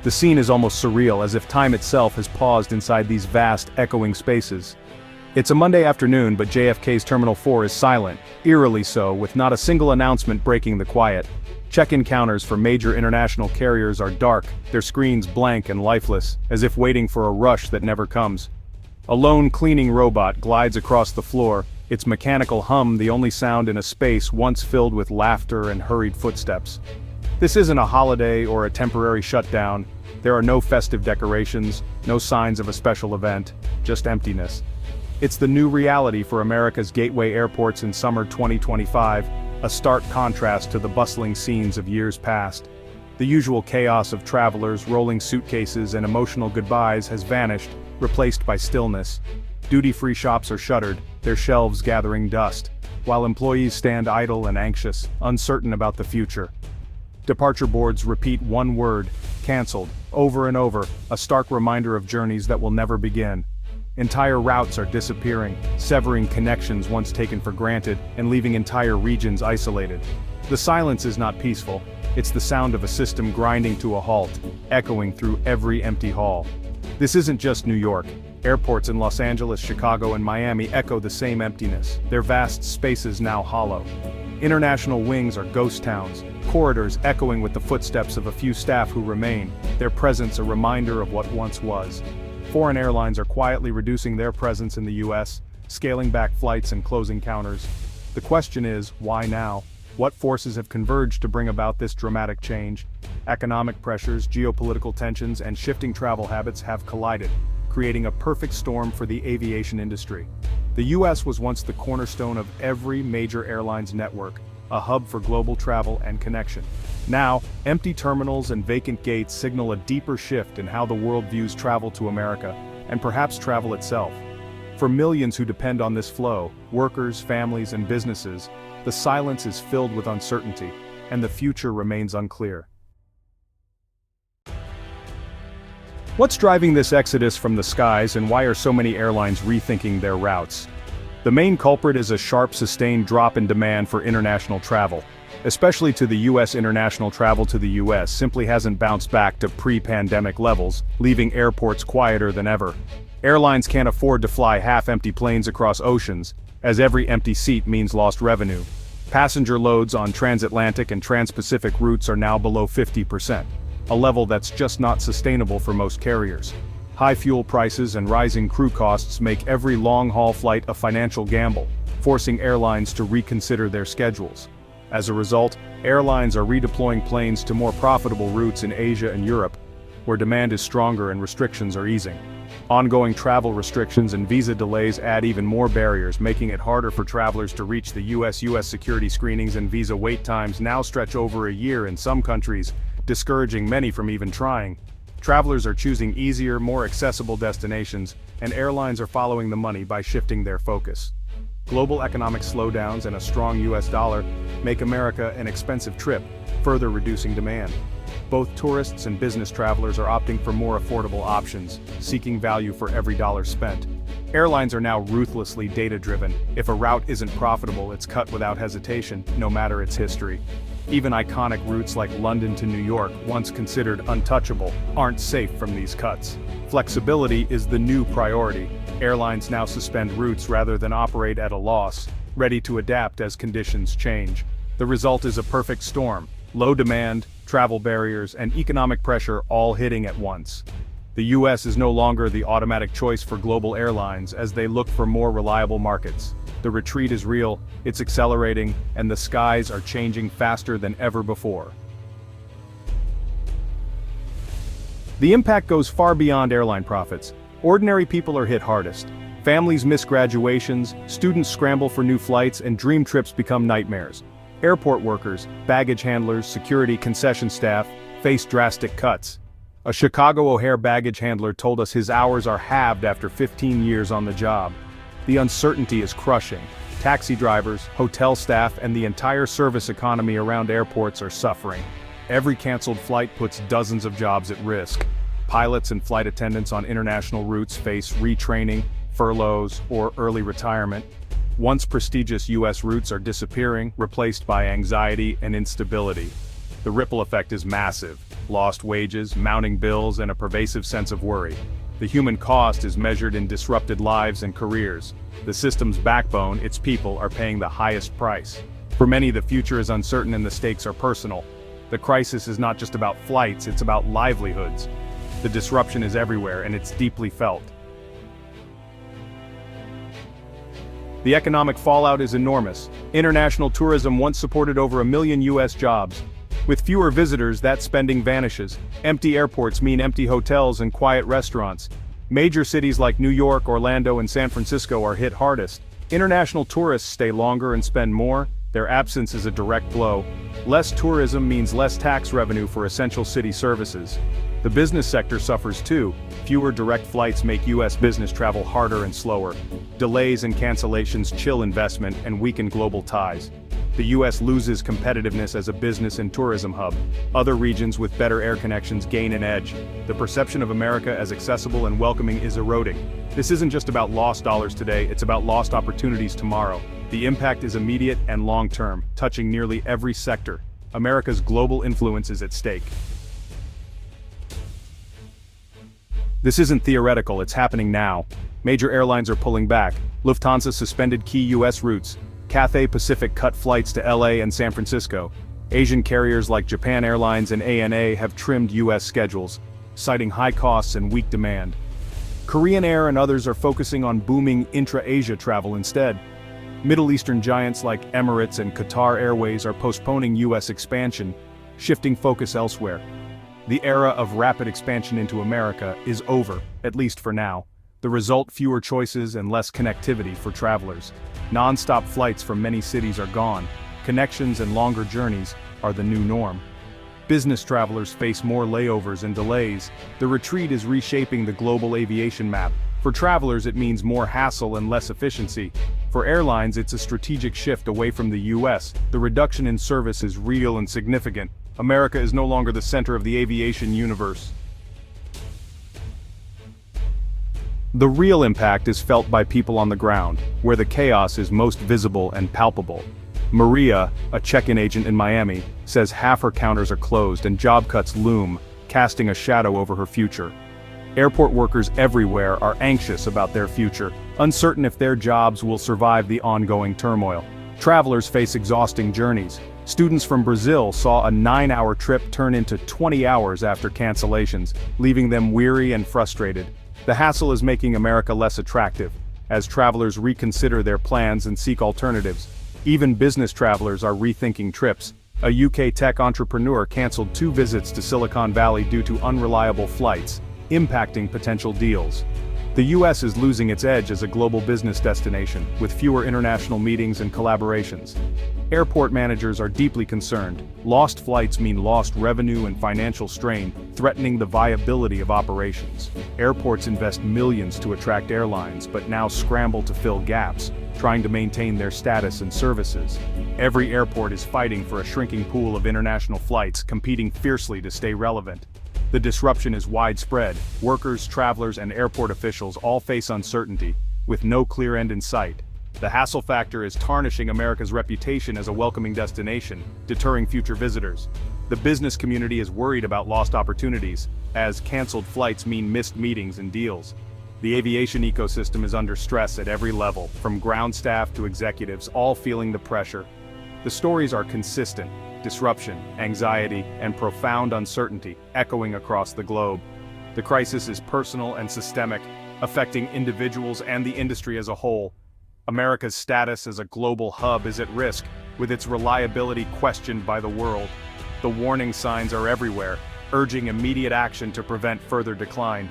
The scene is almost surreal, as if time itself has paused inside these vast, echoing spaces. It's a Monday afternoon, but JFK's Terminal 4 is silent, eerily so, with not a single announcement breaking the quiet. Check-in counters for major international carriers are dark, their screens blank and lifeless, as if waiting for a rush that never comes. A lone cleaning robot glides across the floor, its mechanical hum the only sound in a space once filled with laughter and hurried footsteps. This isn't a holiday or a temporary shutdown. There are no festive decorations, no signs of a special event, just emptiness. It's the new reality for America's gateway airports in summer 2025, a stark contrast to the bustling scenes of years past. The usual chaos of travelers, rolling suitcases, and emotional goodbyes has vanished, replaced by stillness. Duty-free shops are shuttered, their shelves gathering dust, while employees stand idle and anxious, uncertain about the future. Departure boards repeat one word, canceled, over and over, a stark reminder of journeys that will never begin. Entire routes are disappearing, severing connections once taken for granted and leaving entire regions isolated. The silence is not peaceful, it's the sound of a system grinding to a halt, echoing through every empty hall. This isn't just New York. Airports in Los Angeles, Chicago, and Miami echo the same emptiness, their vast spaces now hollow. International wings are ghost towns, corridors echoing with the footsteps of a few staff who remain, their presence a reminder of what once was. Foreign airlines are quietly reducing their presence in the US, scaling back flights and closing counters. The question is, why now? What forces have converged to bring about this dramatic change? Economic pressures, geopolitical tensions, and shifting travel habits have collided, creating a perfect storm for the aviation industry. The US was once the cornerstone of every major airline's network, a hub for global travel and connection. Now, empty terminals and vacant gates signal a deeper shift in how the world views travel to America, and perhaps travel itself. For millions who depend on this flow, workers, families, and businesses, the silence is filled with uncertainty, and the future remains unclear. What's driving this exodus from the skies, and why are so many airlines rethinking their routes? The main culprit is a sharp, sustained drop in demand for international travel. Especially to the US. International travel to the US simply hasn't bounced back to pre-pandemic levels, leaving airports quieter than ever. Airlines can't afford to fly half-empty planes across oceans, as every empty seat means lost revenue. Passenger loads on transatlantic and trans-Pacific routes are now below 50%, a level that's just not sustainable for most carriers. High fuel prices and rising crew costs make every long-haul flight a financial gamble, forcing airlines to reconsider their schedules. As a result, airlines are redeploying planes to more profitable routes in Asia and Europe, where demand is stronger and restrictions are easing. Ongoing travel restrictions and visa delays add even more barriers, making it harder for travelers to reach the US. US security screenings and visa wait times now stretch over a year in some countries, discouraging many from even trying. Travelers are choosing easier, more accessible destinations, and airlines are following the money by shifting their focus. Global economic slowdowns and a strong US dollar make America an expensive trip, further reducing demand. Both tourists and business travelers are opting for more affordable options, seeking value for every dollar spent. Airlines are now ruthlessly data-driven. If a route isn't profitable, it's cut without hesitation, no matter its history. Even iconic routes like London to New York, once considered untouchable, aren't safe from these cuts. Flexibility is the new priority. Airlines now suspend routes rather than operate at a loss, ready to adapt as conditions change. The result is a perfect storm: low demand, travel barriers, and economic pressure all hitting at once. The US is no longer the automatic choice for global airlines as they look for more reliable markets. The retreat is real, it's accelerating, and the skies are changing faster than ever before. The impact goes far beyond airline profits. Ordinary people are hit hardest. Families miss graduations, students scramble for new flights, and dream trips become nightmares. Airport workers, baggage handlers, security, concession staff face drastic cuts. A Chicago O'Hare baggage handler told us his hours are halved after 15 years on the job. The uncertainty is crushing. Taxi drivers, hotel staff, and the entire service economy around airports are suffering. Every canceled flight puts dozens of jobs at risk. Pilots and flight attendants on international routes face retraining, furloughs, or early retirement. Once prestigious US routes are disappearing, replaced by anxiety and instability. The ripple effect is massive. lost wages, mounting bills, and a pervasive sense of worry. The human cost is measured in disrupted lives and careers. The system's backbone, its people, are paying the highest price. For many, the future is uncertain and the stakes are personal. The crisis is not just about flights, it's about livelihoods. The disruption is everywhere and it's deeply felt. The economic fallout is enormous. International tourism once supported over 1 million US jobs. With fewer visitors, that spending vanishes. Empty airports mean empty hotels and quiet restaurants. Major cities like New York, Orlando, and San Francisco are hit hardest. International tourists stay longer and spend more. Their absence is a direct blow. Less tourism means less tax revenue for essential city services. The business sector suffers too. Fewer direct flights make US business travel harder and slower. Delays and cancellations chill investment and weaken global ties. The US loses competitiveness as a business and tourism hub. Other regions with better air connections gain an edge. The perception of America as accessible and welcoming is eroding. This isn't just about lost dollars today, it's about lost opportunities tomorrow. The impact is immediate and long-term, touching nearly every sector. America's global influence is at stake. This isn't theoretical, it's happening now. Major airlines are pulling back. Lufthansa suspended key US routes. Cathay Pacific cut flights to LA and San Francisco. Asian carriers like Japan Airlines and ANA have trimmed US schedules, citing high costs and weak demand. Korean Air and others are focusing on booming intra-Asia travel instead. Middle Eastern giants like Emirates and Qatar Airways are postponing US expansion, shifting focus elsewhere. The era of rapid expansion into America is over, at least for now. The result: fewer choices and less connectivity for travelers. Non-stop flights from many cities are gone. Connections and longer journeys are the new norm. Business travelers face more layovers and delays. The retreat is reshaping the global aviation map. For travelers, it means more hassle and less efficiency. For airlines, it's a strategic shift away from the US. The reduction in service is real and significant. America is no longer the center of the aviation universe. The real impact is felt by people on the ground, where the chaos is most visible and palpable. Maria, a check-in agent in Miami, says half her counters are closed and job cuts loom, casting a shadow over her future. Airport workers everywhere are anxious about their future, uncertain if their jobs will survive the ongoing turmoil. Travelers face exhausting journeys. Students from Brazil saw a 9-hour trip turn into 20 hours after cancellations, leaving them weary and frustrated. The hassle is making America less attractive, as travelers reconsider their plans and seek alternatives. Even business travelers are rethinking trips. A UK tech entrepreneur canceled 2 visits to Silicon Valley due to unreliable flights, impacting potential deals. The US is losing its edge as a global business destination, with fewer international meetings and collaborations. Airport managers are deeply concerned. Lost flights mean lost revenue and financial strain, threatening the viability of operations. Airports invest millions to attract airlines, but now scramble to fill gaps, trying to maintain their status and services. Every airport is fighting for a shrinking pool of international flights, competing fiercely to stay relevant. The disruption is widespread. Workers, travelers, and airport officials all face uncertainty, with no clear end in sight. The hassle factor is tarnishing America's reputation as a welcoming destination, deterring future visitors. The business community is worried about lost opportunities, as canceled flights mean missed meetings and deals. The aviation ecosystem is under stress at every level, from ground staff to executives, all feeling the pressure. The stories are consistent: disruption, anxiety, and profound uncertainty echoing across the globe. The crisis is personal and systemic, affecting individuals and the industry as a whole. America's status as a global hub is at risk, with its reliability questioned by the world. The warning signs are everywhere, urging immediate action to prevent further decline.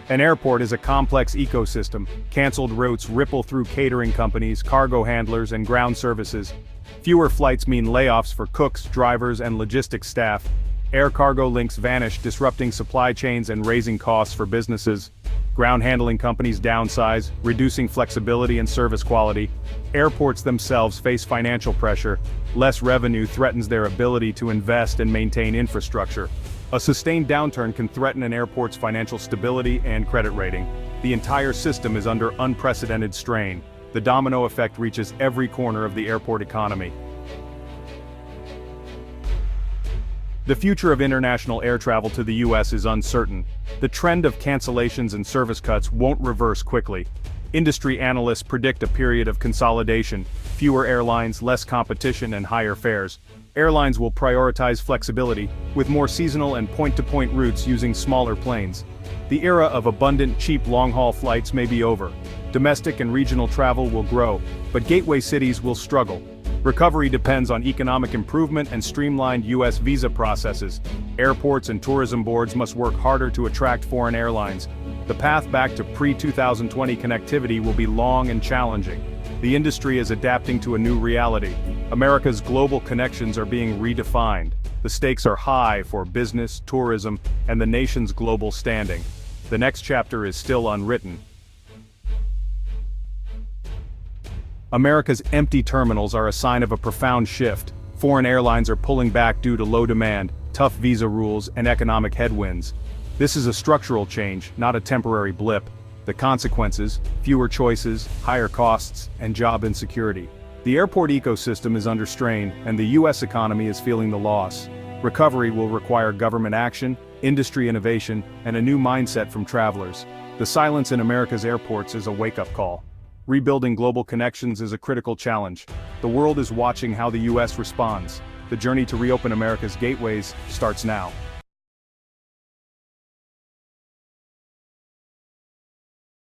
An airport is a complex ecosystem. Canceled routes ripple through catering companies, cargo handlers, and ground services. Fewer flights mean layoffs for cooks, drivers, and logistics staff. Air cargo links vanish, disrupting supply chains and raising costs for businesses. Ground handling companies downsize, reducing flexibility and service quality. Airports themselves face financial pressure. Less revenue threatens their ability to invest and maintain infrastructure. A sustained downturn can threaten an airport's financial stability and credit rating. The entire system is under unprecedented strain. The domino effect reaches every corner of the airport economy. The future of international air travel to the US is uncertain. The trend of cancellations and service cuts won't reverse quickly. Industry analysts predict a period of consolidation, fewer airlines, less competition, and higher fares. Airlines will prioritize flexibility, with more seasonal and point-to-point routes using smaller planes. The era of abundant, cheap long-haul flights may be over. Domestic and regional travel will grow, but gateway cities will struggle. Recovery depends on economic improvement and streamlined U.S. visa processes. Airports and tourism boards must work harder to attract foreign airlines. The path back to pre-2020 connectivity will be long and challenging. The industry is adapting to a new reality. America's global connections are being redefined. The stakes are high for business, tourism, and the nation's global standing. The next chapter is still unwritten. America's empty terminals are a sign of a profound shift. Foreign airlines are pulling back due to low demand, tough visa rules, and economic headwinds. This is a structural change, not a temporary blip. The consequences: fewer choices, higher costs, and job insecurity. The airport ecosystem is under strain, and the U.S. economy is feeling the loss. Recovery will require government action, industry innovation, and a new mindset from travelers. The silence in America's airports is a wake-up call. Rebuilding global connections is a critical challenge. The world is watching how the U.S. responds. The journey to reopen America's gateways starts now.